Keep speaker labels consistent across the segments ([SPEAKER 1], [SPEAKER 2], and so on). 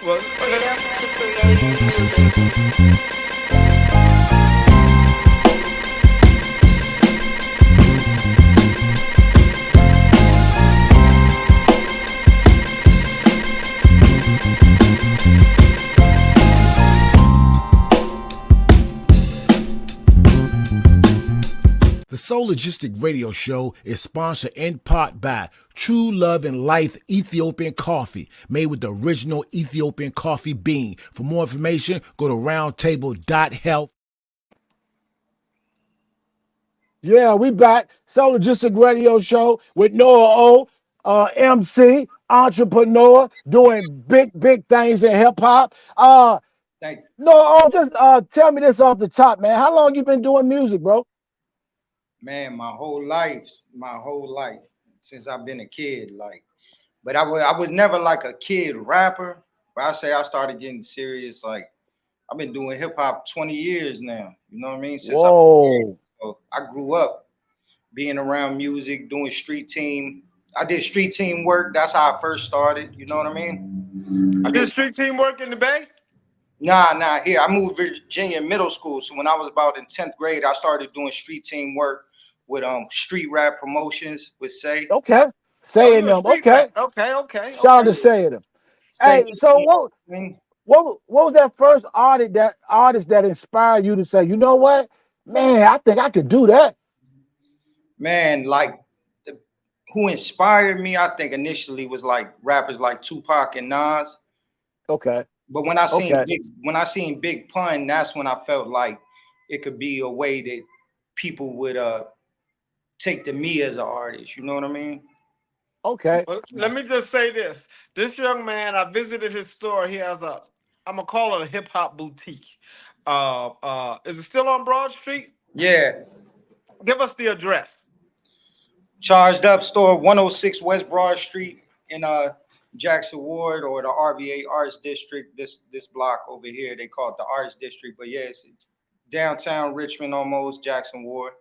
[SPEAKER 1] Well,
[SPEAKER 2] freedom to create music.
[SPEAKER 3] The Soul Logistic Radio Show is sponsored in part by True Love and Life Ethiopian Coffee, made with the original Ethiopian coffee bean. For more information, go to roundtable.health.
[SPEAKER 4] Yeah, we back. Soul Logistic Radio Show with Noah O, MC, entrepreneur, doing big things in hip hop.
[SPEAKER 1] thank you.
[SPEAKER 4] Noah O, just tell me this off the top, man. How long you been doing music, bro?
[SPEAKER 1] Man, my whole life since I've been a kid. But I was never like a kid rapper. But I say I started getting serious. Like I've been doing hip hop 20 years now. You know what I mean? Since I was a kid. So I grew up being around music, doing street team. I did street team work. That's how I first started. You know what I mean?
[SPEAKER 5] I did street team work in the Bay.
[SPEAKER 1] Nah. Here, I moved to Virginia middle school. So when I was about in 10th grade, I started doing street team work with street rap promotions with Say.
[SPEAKER 4] Okay. Saying them. Okay.
[SPEAKER 5] Okay.
[SPEAKER 4] Shout out to saying them. Hey, so what was that first artist that inspired you to say, you know what? Man, I think I could do that.
[SPEAKER 1] Man, like who inspired me, I think initially was like rappers like Tupac and Nas.
[SPEAKER 4] Okay.
[SPEAKER 1] But when I seen Big Pun, that's when I felt like it could be a way that people would take to me as an artist. You know what I mean?
[SPEAKER 4] Okay.
[SPEAKER 5] Well, let me just say this. This young man, I visited his store. He has I'm gonna call it a hip hop boutique. Is it still on Broad Street?
[SPEAKER 1] Yeah.
[SPEAKER 5] Give us the address.
[SPEAKER 1] Charged Up Store, 106 West Broad Street in Jackson Ward, or the RVA Arts District. This block over here, they call it the Arts District, but yeah, it's downtown Richmond, almost Jackson Ward.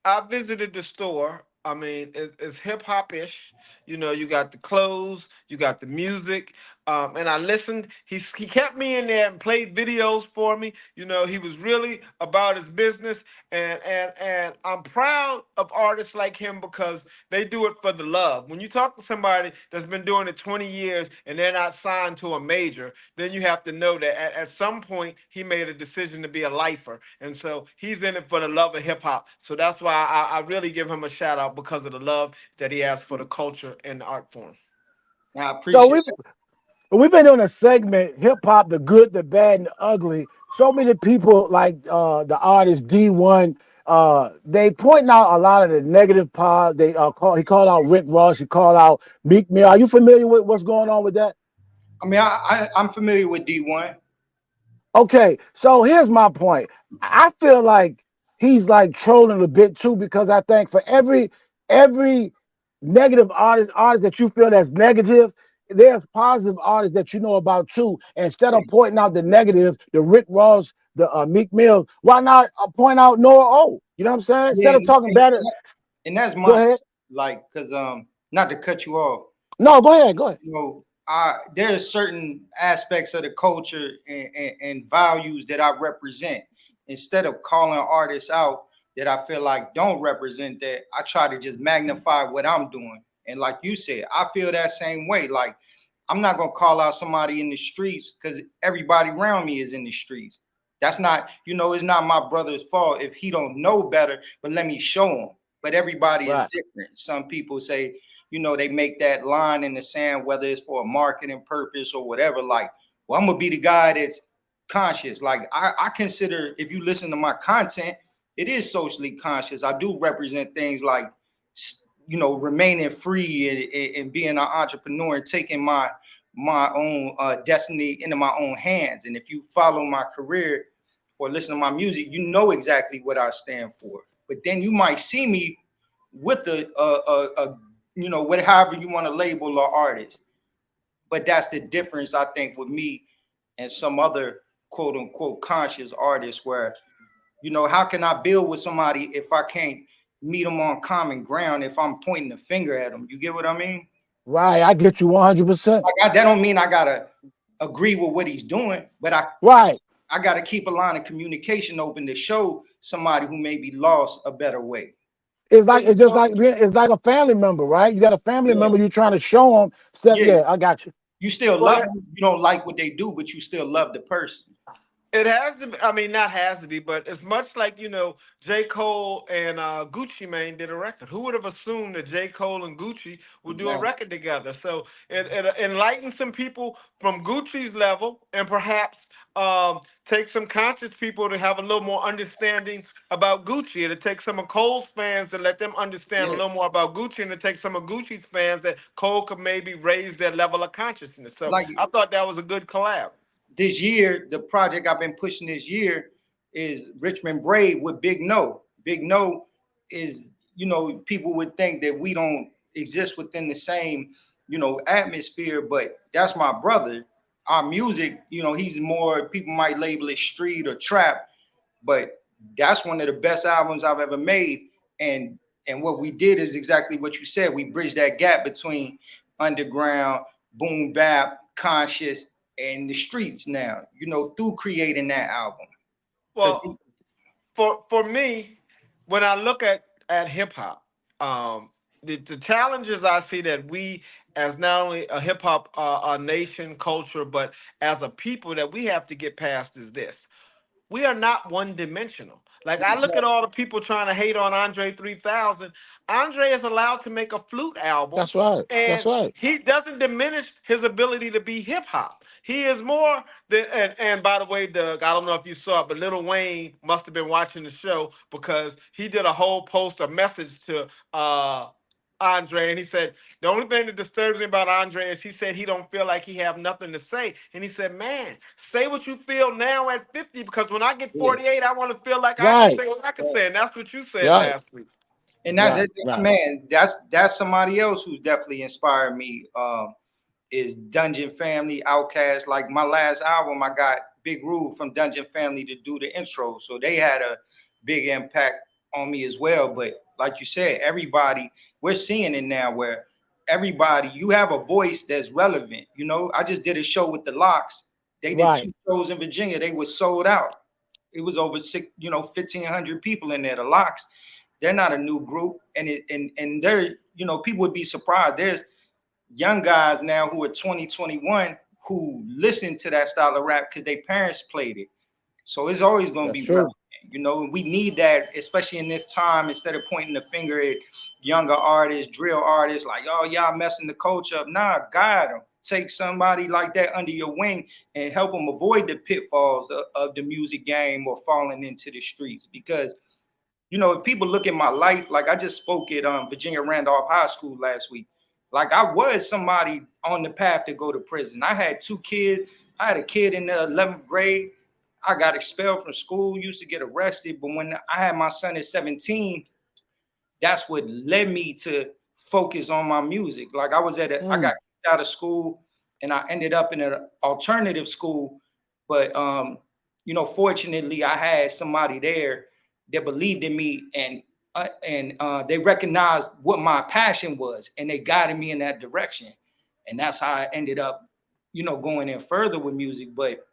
[SPEAKER 5] I visited the store. I mean, it's hip hop ish. You know, you got the clothes, you got the music, and I listened. He kept me in there and played videos for me. You know, he was really about his business, and I'm proud of artists like him because they do it for the love. When you talk to somebody that's been doing it 20 years and they're not signed to a major, then you have to know that at some point he made a decision to be a lifer, and so he's in it for the love of hip hop. So that's why I really give him a shout out because of the love that he has for the culture and the art form.
[SPEAKER 1] I appreciate it.
[SPEAKER 4] We've been on a segment, hip hop, the good, the bad, and the ugly. So many people like the artist D1, they point out a lot of the negative parts. He called out Rick Ross, he called out Meek Mill. Are you familiar with what's going on with that?
[SPEAKER 1] I mean, I'm familiar with D1.
[SPEAKER 4] Okay, so here's my point. I feel like he's like trolling a bit too, because I think for every negative artist that you feel that's negative, there's positive artists that you know about too. Instead of pointing out the negative, the Rick Ross, the Meek Mill, why not point out Noah O? You know what I'm saying? Instead of talking bad.
[SPEAKER 1] And that's my,
[SPEAKER 4] go ahead.
[SPEAKER 1] Like, because not to cut you off.
[SPEAKER 4] No, go ahead.
[SPEAKER 1] You know, there's certain aspects of the culture and values that I represent. Instead of calling artists out that I feel like don't represent that, I try to just magnify what I'm doing. And like you said, I feel that same way. Like, I'm not going to call out somebody in the streets because everybody around me is in the streets. That's not, it's not my brother's fault if he don't know better, but let me show him. But everybody is different. Some people say, they make that line in the sand, whether it's for a marketing purpose or whatever. Like, well, I'm going to be the guy that's conscious. Like, I consider, if you listen to my content, it is socially conscious. I do represent things like, remaining free and being an entrepreneur and taking my own destiny into my own hands. And if you follow my career or listen to my music, you know exactly what I stand for. But then you might see me with however you want to label an artist. But that's the difference, I think, with me and some other quote unquote conscious artists where, how can I build with somebody if I can't meet them on common ground, if I'm pointing the finger at them? You get what I mean?
[SPEAKER 4] Right. I get you 100%.
[SPEAKER 1] That don't mean I got to agree with what he's doing, but
[SPEAKER 4] Right.
[SPEAKER 1] I got to keep a line of communication open to show somebody who may be lost a better way.
[SPEAKER 4] It's like
[SPEAKER 5] Well,
[SPEAKER 4] it's just like it's like a family member, right? You got a family
[SPEAKER 1] Yeah,
[SPEAKER 4] member. You're trying to show them stuff.
[SPEAKER 1] yeah.
[SPEAKER 4] Yeah, I got you.
[SPEAKER 1] You still
[SPEAKER 5] well,
[SPEAKER 1] love them. You don't like what they do, but you still love the person.
[SPEAKER 5] it has to be, I mean, not has to be, but it's much like, J. Cole and Gucci Mane did a record. Who would have assumed that J. Cole and Gucci would do a
[SPEAKER 1] Exactly.
[SPEAKER 5] record together? So it enlightened some people from Gucci's level, and perhaps take some conscious people to have a little more understanding about Gucci. It'll take some of Cole's fans to let them understand a
[SPEAKER 1] Yeah.
[SPEAKER 5] little more about Gucci, and to take some of Gucci's fans that Cole could maybe raise their level of consciousness. So
[SPEAKER 1] Like
[SPEAKER 5] I thought that was a good collab.
[SPEAKER 1] this year, the project I've been pushing this year is Richmond Brave with Big No. Big No is, people would think that we don't exist within the same, atmosphere, but that's my brother. Our music, he's more, people might label it street or trap, but that's one of the best albums I've ever made. And what we did is exactly what you said. We bridged that gap between underground, boom bap, conscious, and the streets now, through creating that album. Because
[SPEAKER 5] Well, for me, when I look at hip hop, the challenges I see that we, as not only a hip hop a nation culture, but as a people, that we have to get past is this: we are not one dimensional. Like, I look at all the people trying to hate on Andre 3000. Andre is allowed to make a flute album,
[SPEAKER 4] That's right. That's
[SPEAKER 5] and
[SPEAKER 4] right.
[SPEAKER 5] he doesn't diminish his ability to be hip hop. He is more than, and by the way, Doug, I don't know if you saw it, but Lil Wayne must have been watching the show, because he did a whole post, a message to Andre, and he said the only thing that disturbs me about Andre is, he said he don't feel like he have nothing to say, and he said, "Man, say what you feel now at 50, because when I get
[SPEAKER 1] yeah,
[SPEAKER 5] 48, I want to feel like I can
[SPEAKER 4] Right.
[SPEAKER 5] say what I can say," and that's what you said
[SPEAKER 4] Right.
[SPEAKER 5] last week.
[SPEAKER 1] and
[SPEAKER 4] Right. Right.
[SPEAKER 1] man, that's somebody else who's definitely inspired me. Is Dungeon Family, Outkast. Like my last album, I got Big Rube from Dungeon Family to do the intro, so they had a big impact on me as well. But like you said, everybody, we're seeing it now where everybody, you have a voice that's relevant. I just did a show with the Locks. They did
[SPEAKER 4] Right.
[SPEAKER 1] 2 shows in Virginia. They were sold out. It was over 1,500 people in there. The Locks, they're not a new group, and they're, people would be surprised. There's young guys now who are 20, 21 who listen to that style of rap because their parents played it. So it's always going to
[SPEAKER 4] That's
[SPEAKER 1] be
[SPEAKER 4] true.
[SPEAKER 1] relevant, and we need that, especially in this time, instead of pointing the finger at younger artists, drill artists, like, oh, y'all messing the culture up. Nah, guide them. Take somebody like that under your wing and help them avoid the pitfalls of the music game or falling into the streets. Because if people look at my life, like I just spoke at Virginia Randolph High School last week. Like I was somebody on the path to go to prison. I had 2 kids. I had a kid in the 11th grade. I got expelled from school, used to get arrested. But when I had my son at 17, that's what led me to focus on my music. Like I got
[SPEAKER 4] Mm.
[SPEAKER 1] kicked out of school and I ended up in an alternative school. But fortunately I had somebody there that believed in me and they recognized what my passion was and they guided me in that direction. And that's how I ended up, going in further with music. But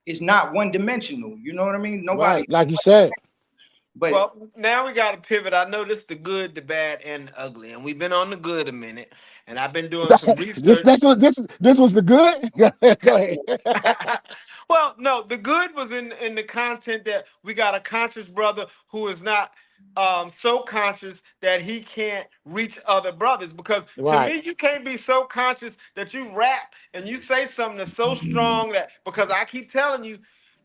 [SPEAKER 1] it's not one dimensional. You know what I mean? Nobody,
[SPEAKER 4] Right. Like you said.
[SPEAKER 1] but
[SPEAKER 5] Well, now we got to pivot. I know this the good, the bad, and the ugly, and we've been on the good a minute, and I've been doing some
[SPEAKER 4] this
[SPEAKER 5] research.
[SPEAKER 4] this was this was the good. Go ahead.
[SPEAKER 5] Well, no, the good was in the content that we got a conscious brother who is not so conscious that he can't reach other brothers. Because to
[SPEAKER 4] Right.
[SPEAKER 5] me, you can't be so conscious that you rap and you say something that's so strong that, because I keep telling you,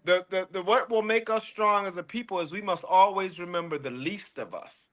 [SPEAKER 5] the what will make us strong as a people is we must always remember the least of us.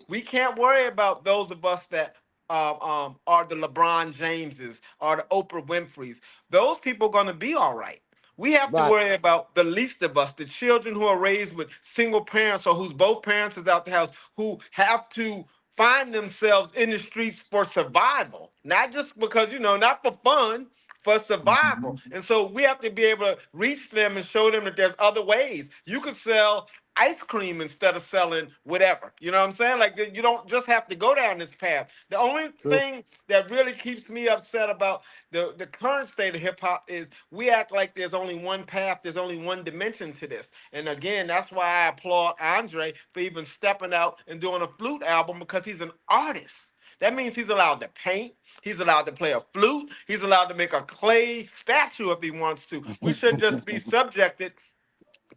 [SPEAKER 5] We can't worry about those of us that are the LeBron Jameses or the Oprah Winfreys. Those people are going to be all right. We have to
[SPEAKER 4] Right.
[SPEAKER 5] worry about the least of us, the children who are raised with single parents or whose both parents is out the house, who have to find themselves in the streets for survival, not just because, not for fun, for survival. And so we have to be able to reach them and show them that there's other ways. You could sell ice cream instead of selling whatever. You know what I'm saying? Like you don't just have to go down this path. The only
[SPEAKER 4] True.
[SPEAKER 5] thing that really keeps me upset about the current state of hip hop is we act like there's only one path, there's only one dimension to this. And again, that's why I applaud Andre for even stepping out and doing a flute album, because he's an artist. That means he's allowed to paint. He's allowed to play a flute. He's allowed to make a clay statue if he wants to. We should just be subjected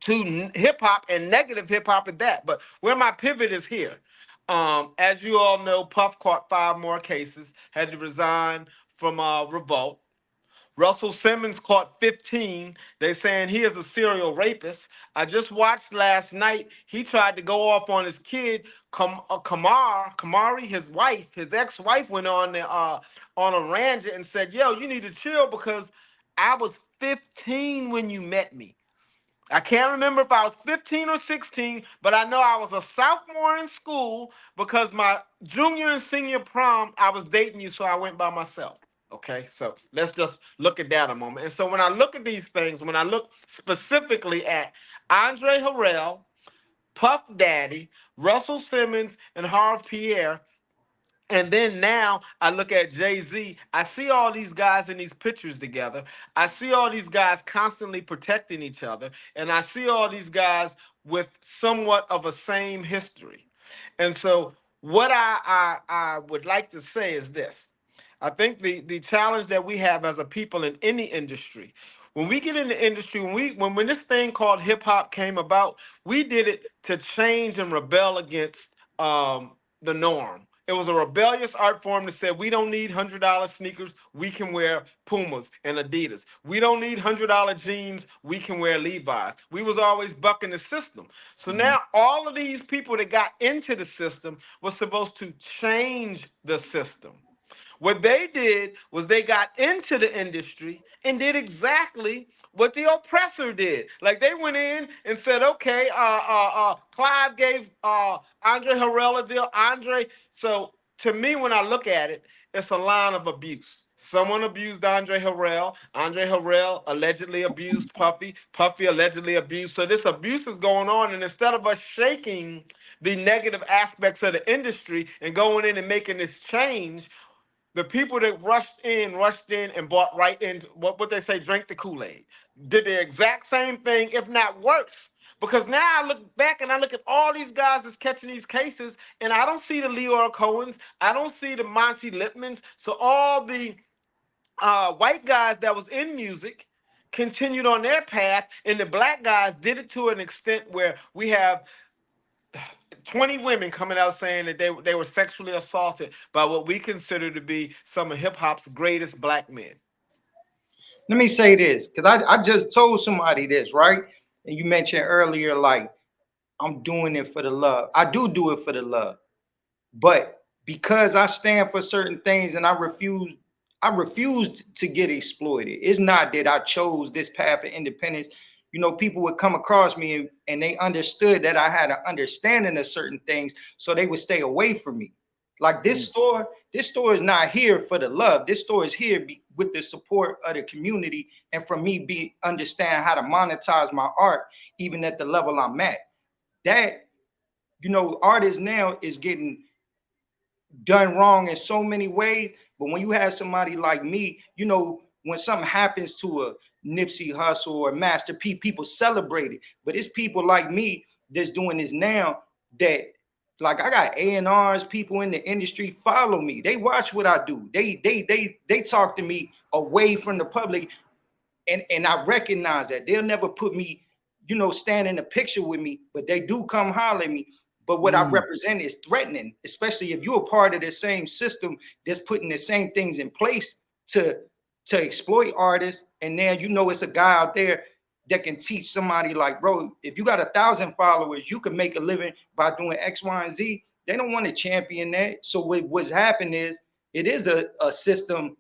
[SPEAKER 5] to hip hop and negative hip hop at that. But where my pivot is here, as you all know, Puff caught 5 more cases, had to resign from Revolt. Russell Simmons caught 15. They saying he is a serial rapist. I just watched last night. He tried to go off on his kid, Kamari, his wife. His ex-wife went on a rant and said, "Yo, you need to chill because I was 15 when you met me." I can't remember if I was 15 or 16, but I know I was a sophomore in school because my junior and senior prom, I was dating you, so I went by myself. Okay, so let's just look at that a moment. And so when I look at these things, when I look specifically at Andre Harrell, Puff Daddy, Russell Simmons, and Harv Pierre, and then now I look at Jay-Z, I see all these guys in these pictures together. I see all these guys constantly protecting each other. And I see all these guys with somewhat of a same history. And so what I would like to say is this. I think the challenge that we have as a people in any industry, when we get in the industry, when this thing called hip hop came about, we did it to change and rebel against the norm. It was a rebellious art form that said we don't need $100 sneakers, we can wear Pumas and Adidas. We don't need $100 jeans, we can wear Levi's. We was always bucking the system. So now all of these people that got into the system were supposed to change the system. What they did was they got into the industry and did exactly what the oppressor did. Like they went in and said, okay, Clive gave Andre Harrell a deal. So to me, when I look at it, it's a line of abuse. Someone abused Andre Harrell. Andre Harrell allegedly abused Puffy. Puffy allegedly abused. So this abuse is going on. And instead of us shaking the negative aspects of the industry and going in and making this change, the people that rushed in and bought right in what they say, drink the Kool-Aid. Did the exact same thing, if not worse. Because now I look back and I look at all these guys that's catching these cases, and I don't see the Leora Cohens, I don't see the Monty Lipmans. So all the white guys that was in music continued on their path, and the black guys did it to an extent where we have 20 women coming out saying that they were sexually assaulted by what we consider to be some of hip hop's greatest black men.
[SPEAKER 1] Let me say this, because I just told somebody this, right? And you mentioned earlier, like, I'm doing it for the love. I do it for the love. But because I stand for certain things and I refused to get exploited. It's not that I chose this path of independence. You know, people would come across me and they understood that I had an understanding of certain things, so they would stay away from me. Like this store is not here for the love. This store is here with the support of the community and for me understand how to monetize my art, even at the level I'm at. That, you know, artists now is getting done wrong in so many ways. But when you have somebody like me, you know, when something happens to a Nipsey Hussle or Master P, people celebrate it. But it's people like me that's doing this now that, like, I got A&Rs, people in the industry follow me. They watch what I do. They talk to me away from the public. And I recognize that they'll never put me, you know, stand in a picture with me, but they do come holler at me. But what I represent is threatening, especially if you're a part of the same system that's putting the same things in place to exploit artists. And now, you know, it's a guy out there that can teach somebody like, bro, if you got 1,000 followers, you can make a living by doing X, Y, and Z. They don't want to champion that. So what's happened is it is a system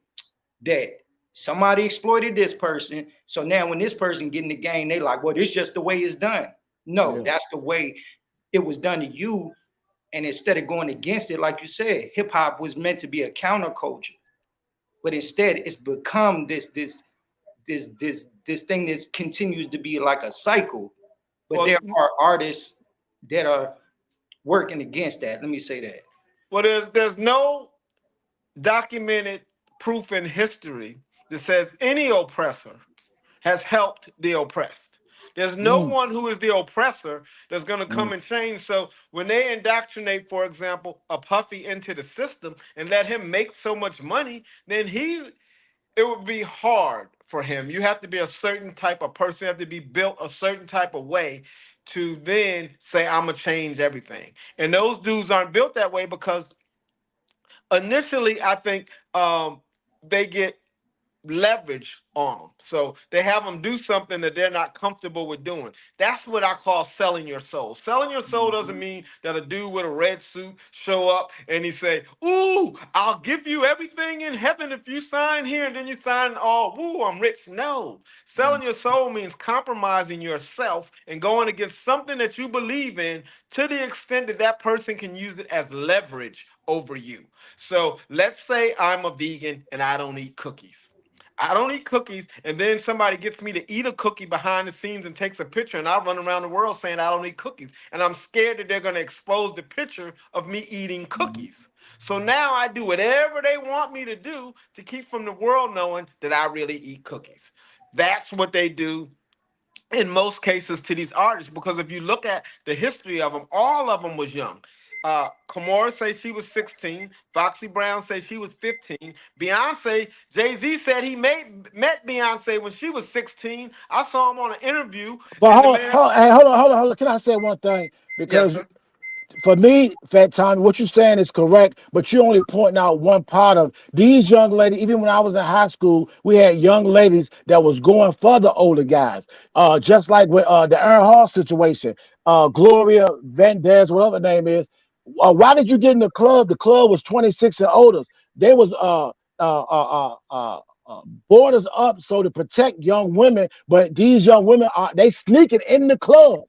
[SPEAKER 1] that somebody exploited this person. So now when this person get in the game, they like, well, this is just the way it's done. No, that's the way it was done to you. And instead of going against it, like you said, hip hop was meant to be a counterculture, but instead it's become this thing that continues to be like a cycle. But there are artists that are working against that. Let me say that.
[SPEAKER 5] Well, there's no documented proof in history that says any oppressor has helped the oppressed. There's no
[SPEAKER 4] Mm,
[SPEAKER 5] one who is the oppressor that's going to
[SPEAKER 4] mm,
[SPEAKER 5] come and change. So when they indoctrinate, for example, a Puffy into the system and let him make so much money, then it would be hard for him. You have to be a certain type of person. You have to be built a certain type of way to then say, I'm going to change everything. And those dudes aren't built that way because initially, I think they get leverage on them. So they have them do something that they're not comfortable with doing. That's what I call selling your soul. Selling your soul doesn't mean that a dude with a red suit show up and he say, "Ooh, I'll give you everything in heaven if you sign here," and then you sign all, "Ooh, I'm rich." No. Selling your soul means compromising yourself and going against something that you believe in to the extent that that person can use it as leverage over you. So let's say I'm a vegan and I don't eat cookies. I don't eat cookies, and then somebody gets me to eat a cookie behind the scenes and takes a picture, and I run around the world saying I don't eat cookies. And I'm scared that they're going to expose the picture of me eating cookies. So now I do whatever they want me to do to keep from the world knowing that I really eat cookies. That's what they do in most cases to these artists, because if you look at the history of them, all of them was young. Kimora say she was 16. Foxy Brown say she was 15. Beyonce, Jay-Z said he met Beyonce when she was 16. I saw him on an interview,
[SPEAKER 4] but
[SPEAKER 5] and the man,
[SPEAKER 4] hey, hold on. Can I say one thing?
[SPEAKER 5] yes,
[SPEAKER 4] Because
[SPEAKER 5] sir.
[SPEAKER 4] for me, Fat Tommy, what you're saying is correct, but you're only pointing out one part of these young ladies. Even when I was in high school, we had young ladies that was going for the older guys. Just like with the Aaron Hall situation, Gloria Vendez, whatever her name is. Why did you get in the club? The club was 26 and older. They was borders up so to protect young women, but these young women are they sneaking in the club.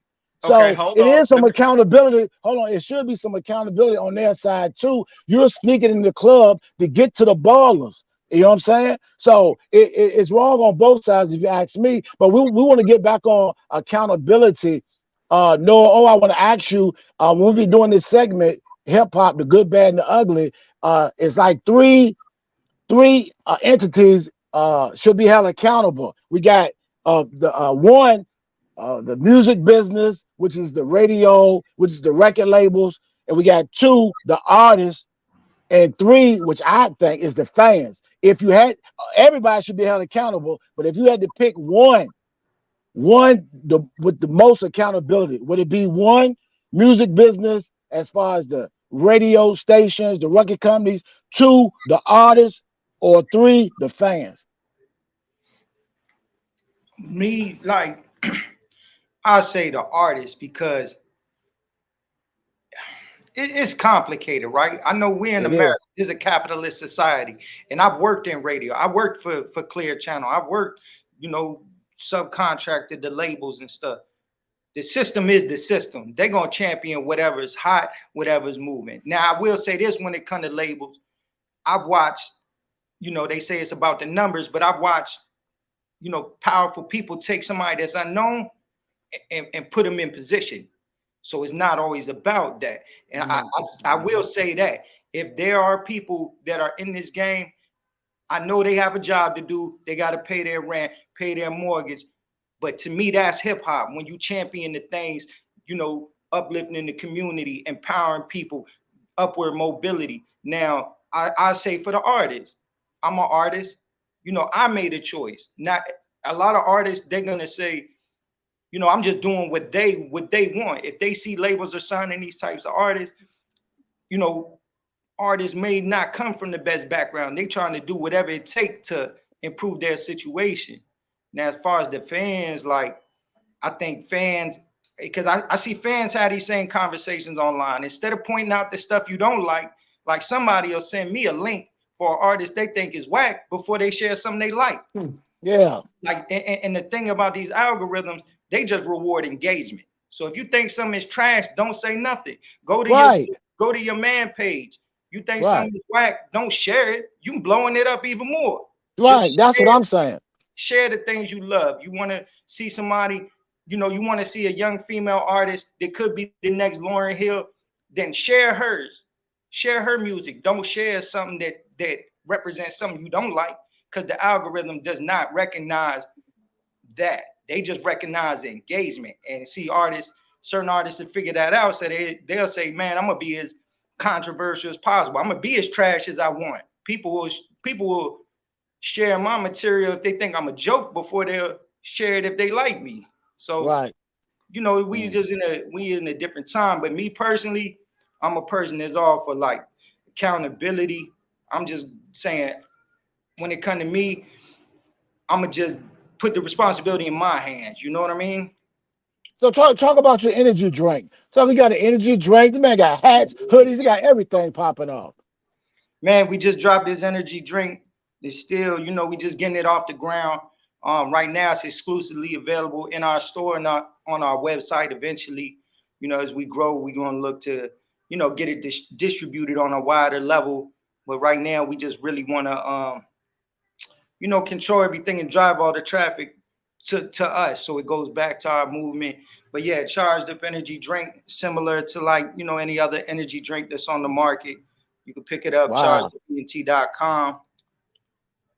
[SPEAKER 5] Okay,
[SPEAKER 4] So
[SPEAKER 5] hold
[SPEAKER 4] it
[SPEAKER 5] on.
[SPEAKER 4] is some accountability. Hold on, it should be some accountability on their side too. You're sneaking in the club to get to the ballers. You know what I'm saying? So it's wrong on both sides, if you ask me. But we want to get back on accountability. Noah, I want to ask you. When we be doing this segment, hip hop, the good, bad, and the ugly. It's like three entities should be held accountable. We got the one the music business, which is the radio, which is the record labels, and we got two, the artists, and three, which I think is the fans. If you had everybody should be held accountable, but if you had to pick one with the most accountability, would it be one music business as far as the radio stations, the record companies, two, the artists, or three, the fans?
[SPEAKER 1] Me, like, I say the artist because it's complicated, right? I know we're in
[SPEAKER 4] It is.
[SPEAKER 1] America. This is a capitalist society, and I've worked in radio. I worked for Clear Channel. I've worked, subcontracted the labels and stuff. The system is the system. They're gonna champion whatever is hot, whatever's moving. Now, I will say this: when it comes to labels, I've watched. They say it's about the numbers, but I've watched, powerful people take somebody that's unknown and put them in position. So it's not always about that. And I will say that if there are people that are in this game, I know they have a job to do. They got to pay their rent, pay their mortgage. But to me, that's hip hop. When you champion the things, uplifting the community, empowering people, upward mobility. Now, I say for the artists, I'm an artist. I made a choice. Not a lot of artists, they're gonna say, I'm just doing what they want. If they see labels are signing these types of artists, you know, artists may not come from the best background. They trying to do whatever it takes to improve their situation. Now, as far as the fans, like, I think fans, because I see fans have these same conversations online. Instead of pointing out the stuff you don't like somebody will send me a link for an artist they think is whack before they share something they like.
[SPEAKER 4] Yeah.
[SPEAKER 1] Like, and the thing about these algorithms, they just reward engagement. So if you think something is trash, don't say nothing. Go to your man page. You think
[SPEAKER 4] Right.
[SPEAKER 1] something is whack, don't share it. You blowing it up even more. Just
[SPEAKER 4] Right. That's what I'm saying.
[SPEAKER 1] share the things you love. You want to see somebody, you want to see a young female artist that could be the next Lauryn Hill, then share hers, share her music. Don't share something that represents something you don't like, because the algorithm does not recognize that. They just recognize the engagement and see artists, certain artists that figure that out. So they'll say, man, I'm gonna be as controversial as possible. I'm gonna be as trash as I want. People will share my material if they think I'm a joke before they'll share it if they like me. So
[SPEAKER 4] Right.
[SPEAKER 1] we in a different time. But me personally, I'm a person that's all for like accountability. I'm just saying, when it comes to me, I'ma just put the responsibility in my hands. You know what I mean?
[SPEAKER 4] So talk about your energy drink. So he got an energy drink. The man got hats, hoodies. He got everything popping off.
[SPEAKER 1] Man, we just dropped this energy drink. It's still, we just getting it off the ground. Right now, it's exclusively available in our store and on our website. Eventually, as we grow, we're going to look to, get it distributed on a wider level. But right now, we just really want to, control everything and drive all the traffic to us. So it goes back to our movement. But yeah, charged up energy drink, similar to like, any other energy drink that's on the market. You can pick it up,
[SPEAKER 4] Wow.
[SPEAKER 1] chargedupent.com,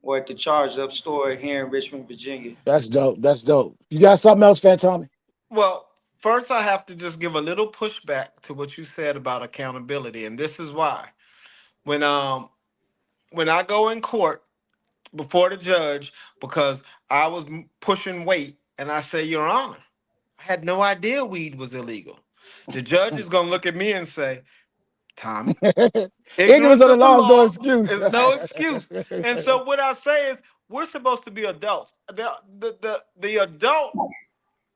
[SPEAKER 1] or at the Charged Up store here in Richmond, Virginia.
[SPEAKER 4] That's dope. That's dope. You got something else, Fat Tommy?
[SPEAKER 5] Well, first I have to just give a little pushback to what you said about accountability, and this is why. When when I go in court before the judge because I was pushing weight, and I say, Your Honor, I had no idea weed was illegal. The judge is gonna look at me and say, Tommy,
[SPEAKER 4] Ignorance
[SPEAKER 5] ignorance
[SPEAKER 4] of the
[SPEAKER 5] of the
[SPEAKER 4] law is no
[SPEAKER 5] law
[SPEAKER 4] excuse.
[SPEAKER 5] is no excuse. And so what I say is we're supposed to be adults. The adult,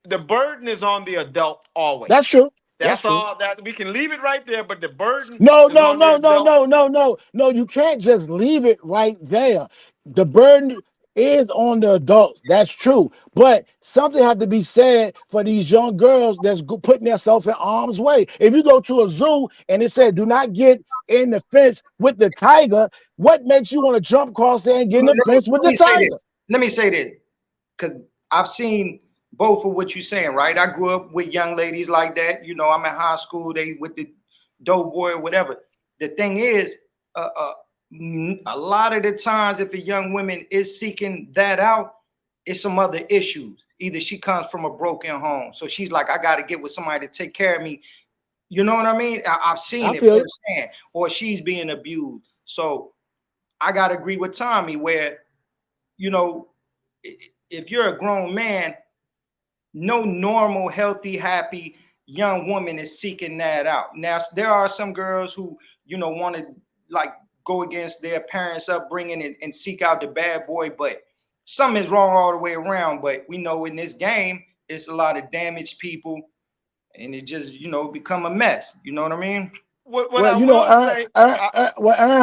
[SPEAKER 5] the burden is on the adult
[SPEAKER 4] That's
[SPEAKER 5] always.
[SPEAKER 4] true. That's
[SPEAKER 5] That's
[SPEAKER 4] true.
[SPEAKER 5] all that we can leave it right there, but the burden
[SPEAKER 4] No,
[SPEAKER 5] is
[SPEAKER 4] no,
[SPEAKER 5] on the
[SPEAKER 4] no, no,
[SPEAKER 5] adult.
[SPEAKER 4] no, no, no, no. You can't just leave it right there. The burden is on the adults. That's true. But something has to be said for these young girls that's putting themselves in harm's way. If you go to a zoo and it said, do not get in the fence with the tiger, what makes you want to jump across there and get in the fence with
[SPEAKER 1] Let
[SPEAKER 4] the
[SPEAKER 1] me say this.
[SPEAKER 4] tiger?
[SPEAKER 1] Let me say this, because I've seen both of what you're saying, right? I grew up with young ladies like that. I'm in high school, they with the dope boy or whatever. The thing is, uh, uh, a lot of the times, if a young woman is seeking that out, it's some other issues. Either she comes from a broken home, so she's like, I got to get with somebody to take care of me. You know what I mean? I've seen
[SPEAKER 4] I
[SPEAKER 1] it
[SPEAKER 4] feel you.
[SPEAKER 1] firsthand. Or she's being abused. So I got to agree with Tommy where, you know, if you're a grown man, no normal, healthy, happy young woman is seeking that out. Now, there are some girls who, want to like go against their parents' upbringing and seek out the bad boy, but something is wrong all the way around. But we know in this game, it's a lot of damaged people, and it just, become a mess. You know what I mean?
[SPEAKER 5] What
[SPEAKER 4] Well,
[SPEAKER 5] I will say,
[SPEAKER 4] What Aaron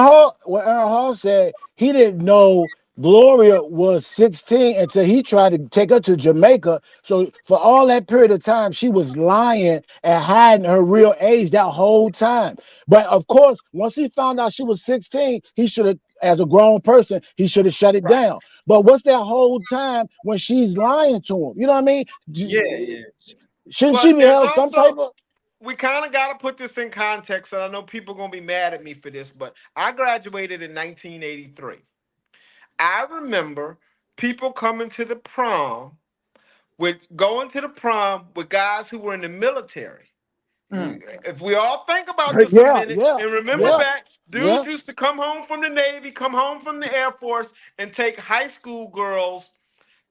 [SPEAKER 4] Hall said, he didn't know Gloria was 16 until he tried to take her to Jamaica. So for all that period of time, she was lying and hiding her real age that whole time. But of course, once he found out she was 16, he should have, as a grown person, he should have shut it
[SPEAKER 5] right.
[SPEAKER 4] down. But what's that whole time when she's lying to him? You know what I mean?
[SPEAKER 1] Yeah, yeah.
[SPEAKER 4] Shouldn't she
[SPEAKER 5] But
[SPEAKER 4] be
[SPEAKER 5] there's
[SPEAKER 4] held some type
[SPEAKER 5] also
[SPEAKER 4] of?
[SPEAKER 5] we kind of got to put this in context, and I know people gonna be mad at me for this, but I graduated in 1983. I remember people coming to the prom with going to the prom with guys who were in the military.
[SPEAKER 1] Mm.
[SPEAKER 5] If we all think about this a
[SPEAKER 4] Yeah,
[SPEAKER 5] minute
[SPEAKER 4] yeah,
[SPEAKER 5] and remember
[SPEAKER 4] yeah,
[SPEAKER 5] back, dudes
[SPEAKER 4] yeah.
[SPEAKER 5] used to come home from the Navy, come home from the Air Force, and take high school girls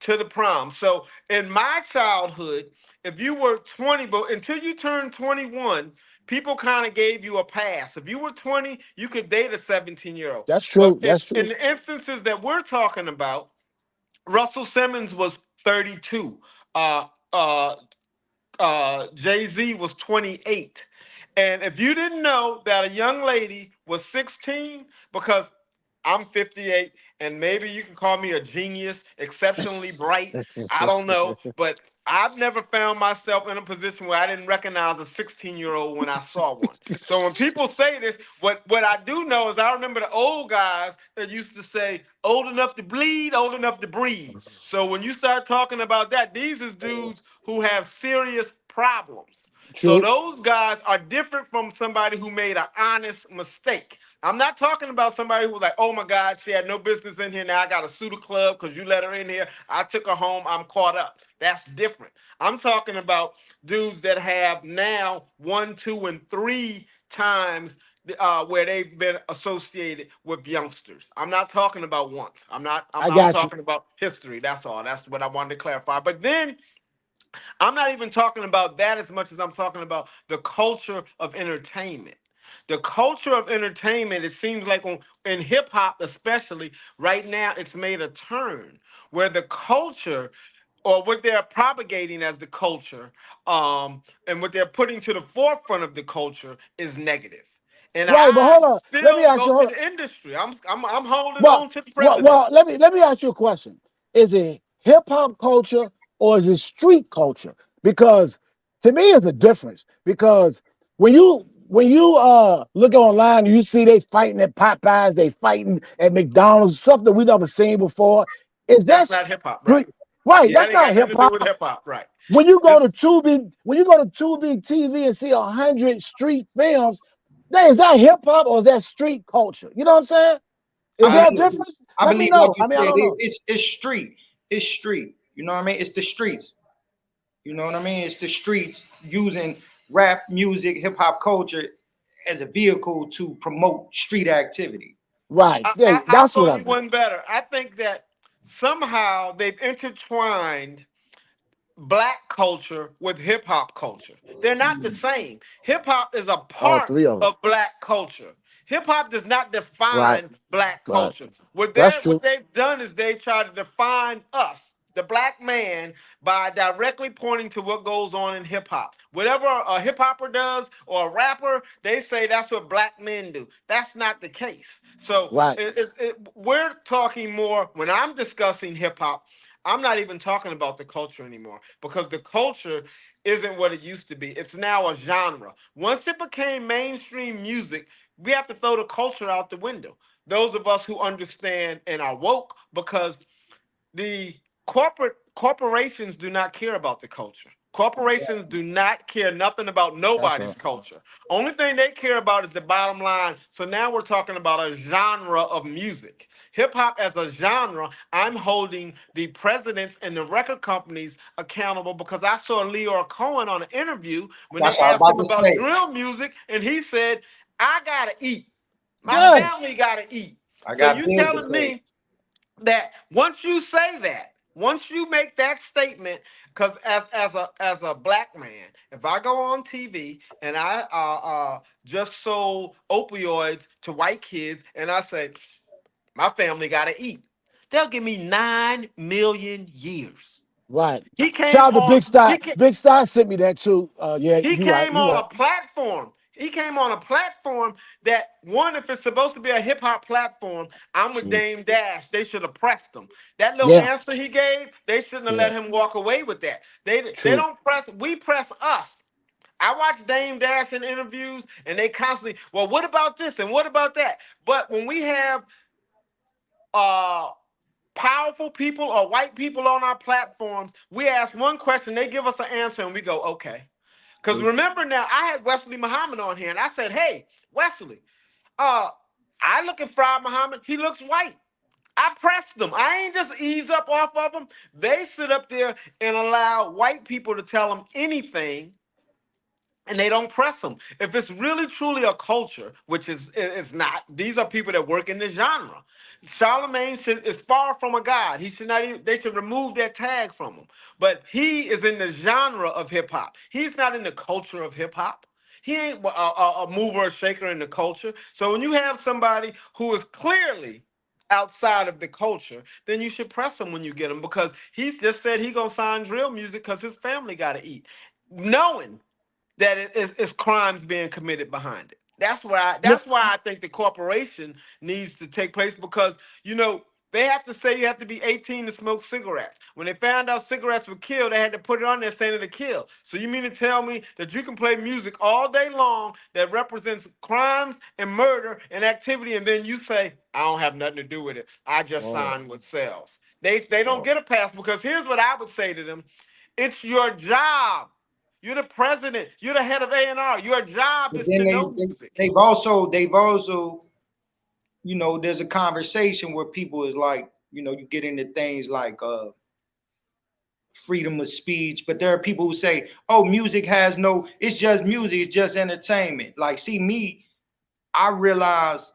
[SPEAKER 5] to the prom. So in my childhood, if you were 20, but until you turned 21, people kind of gave you a pass. If you were 20, you could date a 17-year-old.
[SPEAKER 4] That's
[SPEAKER 5] But
[SPEAKER 4] true.
[SPEAKER 5] in,
[SPEAKER 4] That's
[SPEAKER 5] in
[SPEAKER 4] true.
[SPEAKER 5] the instances that we're talking about, Russell Simmons was 32. Uh, uh, Jay Z was 28. And if you didn't know that a young lady was 16, because I'm 58, and maybe you can call me a genius, exceptionally bright, I don't know, but I've never found myself in a position where I didn't recognize a 16-year-old when I saw one. So when people say this, what I do know is I remember the old guys that used to say, old enough to bleed, old enough to breathe. So when you start talking about that, these is dudes who have serious problems. So
[SPEAKER 4] True.
[SPEAKER 5] those guys are different from somebody who made an honest mistake. I'm not talking about somebody who was like, oh my God, she had no business in here. Now I got to sue the club because you let her in here. I took her home. I'm caught up. That's different. I'm talking about dudes that have now one, two, and three times where they've been associated with youngsters. I'm not talking about once.
[SPEAKER 4] I
[SPEAKER 5] I'm
[SPEAKER 4] got you.
[SPEAKER 5] talking about history. That's all. That's what I wanted to clarify. But then I'm not even talking about that as much as I'm talking about the culture of entertainment. The culture of entertainment, it seems like in hip hop, especially right now, it's made a turn where the culture or what they're propagating as the culture and what they're putting to the forefront of the culture is negative. And
[SPEAKER 4] Right, but
[SPEAKER 5] I
[SPEAKER 4] hold on. Let me
[SPEAKER 5] still
[SPEAKER 4] ask
[SPEAKER 5] go
[SPEAKER 4] you.
[SPEAKER 5] to
[SPEAKER 4] Hold on.
[SPEAKER 5] the industry. I'm holding
[SPEAKER 4] Well,
[SPEAKER 5] on to the
[SPEAKER 4] well,
[SPEAKER 5] presidents.
[SPEAKER 4] let me ask you a question. Is it hip hop culture or is it street culture? Because to me, it's a difference. Because when you look online, you see they fighting at Popeyes, they fighting at McDonald's, stuff that we never seen before. Is that
[SPEAKER 5] That's not hip hop, right?
[SPEAKER 4] street? Right,
[SPEAKER 5] Yeah, that
[SPEAKER 4] that's
[SPEAKER 5] ain't
[SPEAKER 4] not
[SPEAKER 5] got nothing
[SPEAKER 4] hip
[SPEAKER 5] to do with
[SPEAKER 4] hop.
[SPEAKER 5] hip hop, right?
[SPEAKER 4] When you go to Tubi TV and see 100 street films, that is that hip hop or is that street culture? You know what I'm saying? Is
[SPEAKER 1] I
[SPEAKER 4] there a
[SPEAKER 1] believe,
[SPEAKER 4] difference?
[SPEAKER 1] I
[SPEAKER 4] Let me
[SPEAKER 1] believe, like
[SPEAKER 4] know.
[SPEAKER 1] you
[SPEAKER 4] I mean, I
[SPEAKER 1] said,
[SPEAKER 4] don't know.
[SPEAKER 1] it's street. It's street. You know what I mean? It's the streets. You know what I mean? It's the streets using rap music, hip hop culture as a vehicle to promote street activity.
[SPEAKER 4] Right.
[SPEAKER 5] I'll
[SPEAKER 4] That's
[SPEAKER 5] go
[SPEAKER 4] what I
[SPEAKER 5] you
[SPEAKER 4] meant.
[SPEAKER 5] one better. I think that somehow they've intertwined black culture with hip hop culture. They're not the same. Hip hop is a
[SPEAKER 4] All
[SPEAKER 5] part
[SPEAKER 4] three of them.
[SPEAKER 5] of black culture. Hip hop does not
[SPEAKER 4] Right.
[SPEAKER 5] define black
[SPEAKER 4] Right.
[SPEAKER 5] culture.
[SPEAKER 4] That's
[SPEAKER 5] What
[SPEAKER 4] true.
[SPEAKER 5] they've done is they've tried to define us, the black man, by directly pointing to what goes on in hip hop. Whatever a hip hopper does or a rapper, they say that's what black men do. That's not the case. So
[SPEAKER 4] Right.
[SPEAKER 5] we're talking more when I'm discussing hip hop. I'm not even talking about the culture anymore because the culture isn't what it used to be. It's now a genre. Once it became mainstream music, we have to throw the culture out the window. Those of us who understand and are woke, because the corporations do not care about the culture. Corporations do not care nothing about
[SPEAKER 4] That's
[SPEAKER 5] nobody's
[SPEAKER 4] right.
[SPEAKER 5] culture. Only thing they care about is the bottom line. So now we're talking about a genre of music. Hip hop as a genre, I'm holding the presidents and the record companies accountable because I saw Leor Cohen on an interview when
[SPEAKER 1] That's
[SPEAKER 5] they
[SPEAKER 1] what I was
[SPEAKER 5] asked him
[SPEAKER 1] about to
[SPEAKER 5] about
[SPEAKER 1] say.
[SPEAKER 5] drill music, and he said, I gotta eat. My
[SPEAKER 4] Yeah.
[SPEAKER 5] family gotta eat.
[SPEAKER 1] I
[SPEAKER 5] So
[SPEAKER 1] got
[SPEAKER 5] you
[SPEAKER 1] bills to
[SPEAKER 5] telling
[SPEAKER 1] pay.
[SPEAKER 5] me that once you say that, once you make that statement, because as a black man, if I go on TV and I just sold opioids to white kids and I say my family got to eat, they'll give me 9 million years.
[SPEAKER 4] Right.
[SPEAKER 5] He came
[SPEAKER 4] Shout out to
[SPEAKER 5] on.
[SPEAKER 4] Big Sty. Big Sty sent me that too. Yeah,
[SPEAKER 5] He
[SPEAKER 4] you right.
[SPEAKER 5] came
[SPEAKER 4] You
[SPEAKER 5] on
[SPEAKER 4] right.
[SPEAKER 5] a platform. He came on a platform that one, if it's supposed to be a hip hop platform, I'm with
[SPEAKER 4] True.
[SPEAKER 5] Dame Dash. They should have pressed him. That little
[SPEAKER 4] Yeah.
[SPEAKER 5] answer he gave, they shouldn't have
[SPEAKER 4] Yeah.
[SPEAKER 5] let him walk away with that. They
[SPEAKER 4] True.
[SPEAKER 5] don't press. We press us. I watch Dame Dash in interviews, and they constantly, well, what about this and what about that? But when we have uh powerful people or white people on our platforms, we ask one question, they give us an answer, and we go, okay. Because
[SPEAKER 4] True.
[SPEAKER 5] remember now, I had Wesley Muhammad on here, and I said, hey, Wesley, uh, I look at Fried Muhammad, he looks white. I pressed them. I ain't just ease up off of them. They sit up there and allow white people to tell them anything and they don't press them. If it's really truly a culture, which it's not, these are people that work in this genre. Charlemagne is far from a god. He should not even, they should remove that tag from him. But he is in the genre of hip hop. He's not in the culture of hip hop. He ain't a mover or shaker in the culture. So when you have somebody who is clearly outside of the culture, then you should press him when you get him because he's just said he gonna sign drill music because his family gotta eat, knowing that it's crimes being committed behind it.
[SPEAKER 4] No,
[SPEAKER 5] That's why I think the corporation needs to take place because you know They have to say you have to be 18 to smoke cigarettes. When they found out cigarettes would kill, they had to put it on there saying it'll kill. So you mean to tell me that you can play music all day long that represents crimes and murder and activity, and then you say, I don't have nothing to do with it. I just
[SPEAKER 4] Word.
[SPEAKER 5] signed with sales. They don't get a pass, because here's what I would say to them. It's your job. You're the president. You're the head of A&R. Your job
[SPEAKER 1] But
[SPEAKER 5] is
[SPEAKER 1] then
[SPEAKER 5] to know music.
[SPEAKER 1] they've also, there's a conversation where people is like, you get into things like freedom of speech, but there are people who say, oh, music has no, it's just music, it's just entertainment. Like, see, me, I realized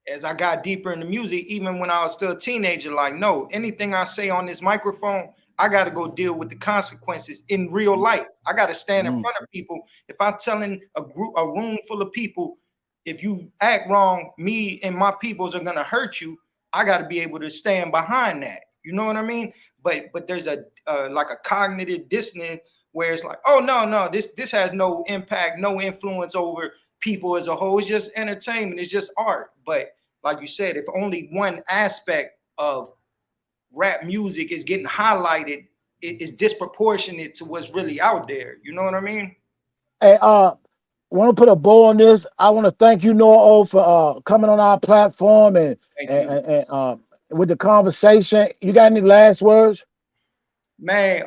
[SPEAKER 1] as I got deeper into music, even when I was still a teenager, like, no, anything I say on this microphone, I got to go deal with the consequences in real life. I got to stand in front of people. If I'm telling a room full of people, if you act wrong, me and my peoples are going to hurt you, I got to be able to stand behind that. You know what I mean? But there's a like a cognitive dissonance where it's like, oh, no, this has no impact, no influence over people as a whole. It's just entertainment. It's just art. But like you said, if only one aspect of rap music is getting highlighted, it is disproportionate to what's really out there. You know what I mean?
[SPEAKER 4] Hey, want to put a bow on this. I want to thank you, Noah O, for coming on our platform and
[SPEAKER 1] Thank you.
[SPEAKER 4] and with the conversation. You got any last words?
[SPEAKER 1] Man,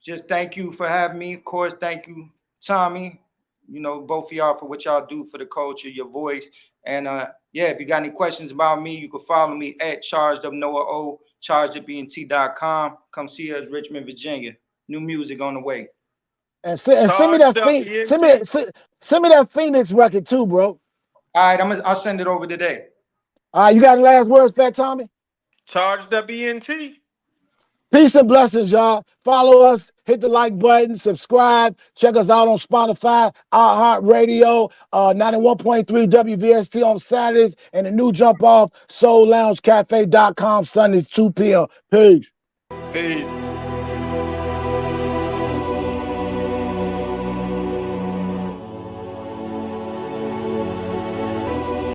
[SPEAKER 1] just thank you for having me. Of course, thank you, Tommy. Both of y'all for what y'all do for the culture, your voice. And yeah, if you got any questions about me, you can follow me at Charged Up Noah O, chargedupent.com. Come see us, Richmond, Virginia. New music on the way.
[SPEAKER 4] And send me that
[SPEAKER 5] Charged up ENT.
[SPEAKER 4] send me that Phoenix record too, bro.
[SPEAKER 1] All right, I'll send it over today.
[SPEAKER 4] All right, you got the last words, Fat Tommy?
[SPEAKER 5] Charged up ENT.
[SPEAKER 4] Peace and blessings, y'all. Follow us, hit the like button, subscribe, check us out on Spotify, iHeartRadio, 91.3 WVST on Saturdays, and the new jump off, SoulLoungeCafe.com, Sundays, 2 p.m. Peace.
[SPEAKER 5] Peace.